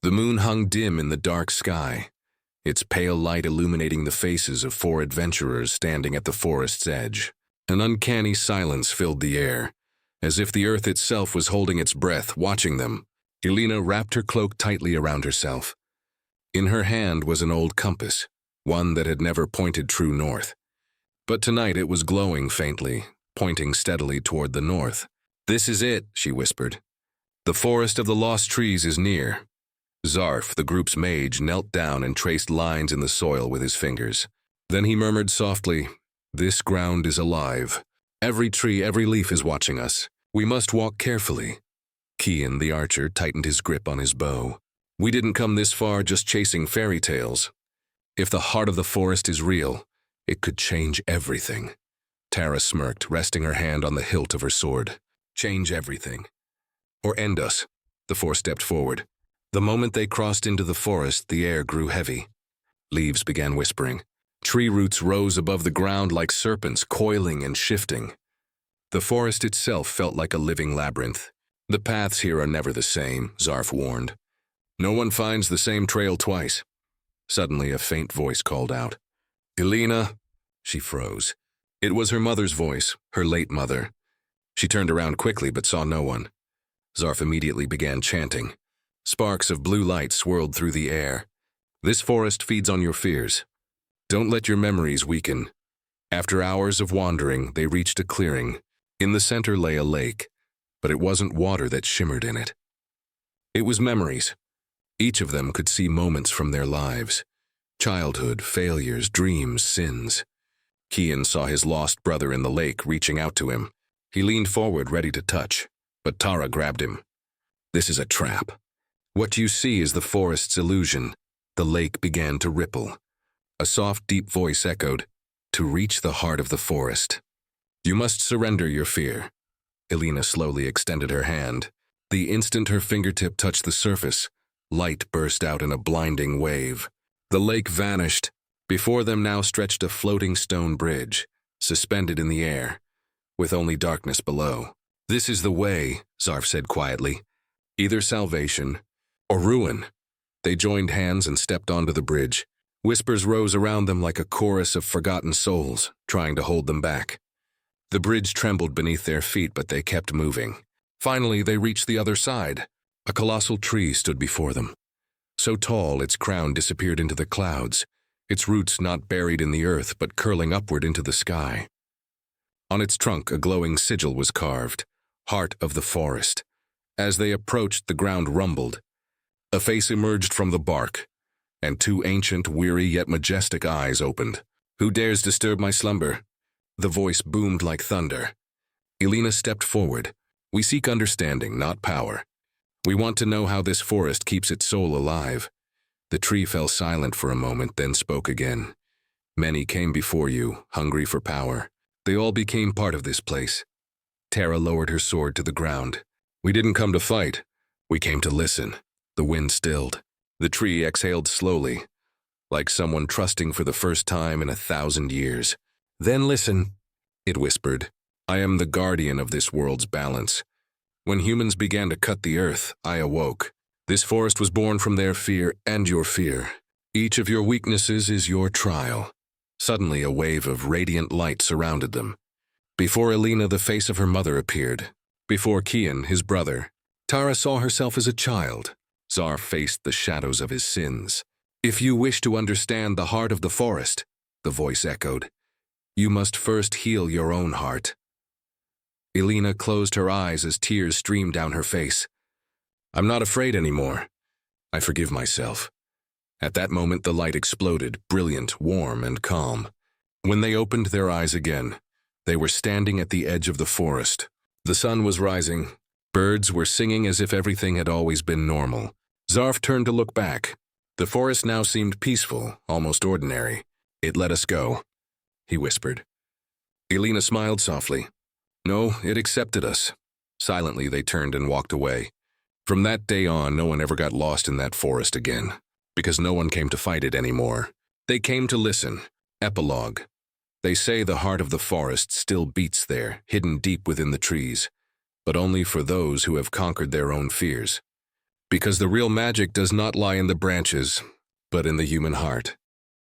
The moon hung dim in the dark sky, its pale light illuminating the faces of 4 adventurers standing at the forest's edge. An uncanny silence filled the air, as if the earth itself was holding its breath, watching them. Elina wrapped her cloak tightly around herself. In her hand was an old compass, one that had never pointed true north. But tonight it was glowing faintly, pointing steadily toward the north. "This is it," she whispered. "The forest of the lost trees is near." Zarf, the group's mage, knelt down and traced lines in the soil with his fingers. Then he murmured softly, "This ground is alive. Every tree, every leaf is watching us. We must walk carefully." Kian, the archer, tightened his grip on his bow. "We didn't come this far just chasing fairy tales. If the heart of the forest is real, it could change everything." Tara smirked, resting her hand on the hilt of her sword. "Change everything. Or end us." The 4 stepped forward. The moment they crossed into the forest, the air grew heavy. Leaves began whispering. Tree roots rose above the ground like serpents, coiling and shifting. The forest itself felt like a living labyrinth. "The paths here are never the same," Zarf warned. "No one finds the same trail twice." Suddenly a faint voice called out. "Elina!" She froze. It was her mother's voice, her late mother. She turned around quickly but saw no one. Zarf immediately began chanting. Sparks of blue light swirled through the air. "This forest feeds on your fears. Don't let your memories weaken." After hours of wandering, they reached a clearing. In the center lay a lake, but it wasn't water that shimmered in it. It was memories. Each of them could see moments from their lives. Childhood, failures, dreams, sins. Kian saw his lost brother in the lake, reaching out to him. He leaned forward, ready to touch, but Tara grabbed him. "This is a trap. What you see is the forest's illusion." The lake began to ripple. A soft, deep voice echoed, "To reach the heart of the forest, you must surrender your fear." Elina slowly extended her hand. The instant her fingertip touched the surface, light burst out in a blinding wave. The lake vanished. Before them now stretched a floating stone bridge, suspended in the air, with only darkness below. "This is the way," Zarf said quietly. "Either salvation or ruin." They joined hands and stepped onto the bridge. Whispers rose around them like a chorus of forgotten souls, trying to hold them back. The bridge trembled beneath their feet, but they kept moving. Finally, they reached the other side. A colossal tree stood before them. So tall, its crown disappeared into the clouds, its roots not buried in the earth, but curling upward into the sky. On its trunk, a glowing sigil was carved, "Heart of the Forest." As they approached, the ground rumbled. A face emerged from the bark, and 2 ancient, weary yet majestic eyes opened. "Who dares disturb my slumber?" The voice boomed like thunder. Elina stepped forward. "We seek understanding, not power. We want to know how this forest keeps its soul alive." The tree fell silent for a moment, then spoke again. "Many came before you, hungry for power. They all became part of this place." Tara lowered her sword to the ground. "We didn't come to fight. We came to listen." The wind stilled. The tree exhaled slowly, like someone trusting for the first time in 1,000 years. "Then listen," it whispered. "I am the guardian of this world's balance. When humans began to cut the earth, I awoke. This forest was born from their fear and your fear. Each of your weaknesses is your trial." Suddenly, a wave of radiant light surrounded them. Before Elina, the face of her mother appeared. Before Kian, his brother. Tara saw herself as a child. Zarf faced the shadows of his sins. "If you wish to understand the heart of the forest," the voice echoed, "you must first heal your own heart." Elina closed her eyes as tears streamed down her face. "I'm not afraid anymore. I forgive myself." At that moment, the light exploded, brilliant, warm, and calm. When they opened their eyes again, they were standing at the edge of the forest. The sun was rising. Birds were singing as if everything had always been normal. Zarf turned to look back. The forest now seemed peaceful, almost ordinary. "It let us go," he whispered. Elina smiled softly. "No, it accepted us." Silently, they turned and walked away. From that day on, no one ever got lost in that forest again, because no one came to fight it anymore. They came to listen. Epilogue. They say the heart of the forest still beats there, hidden deep within the trees, but only for those who have conquered their own fears. Because the real magic does not lie in the branches, but in the human heart.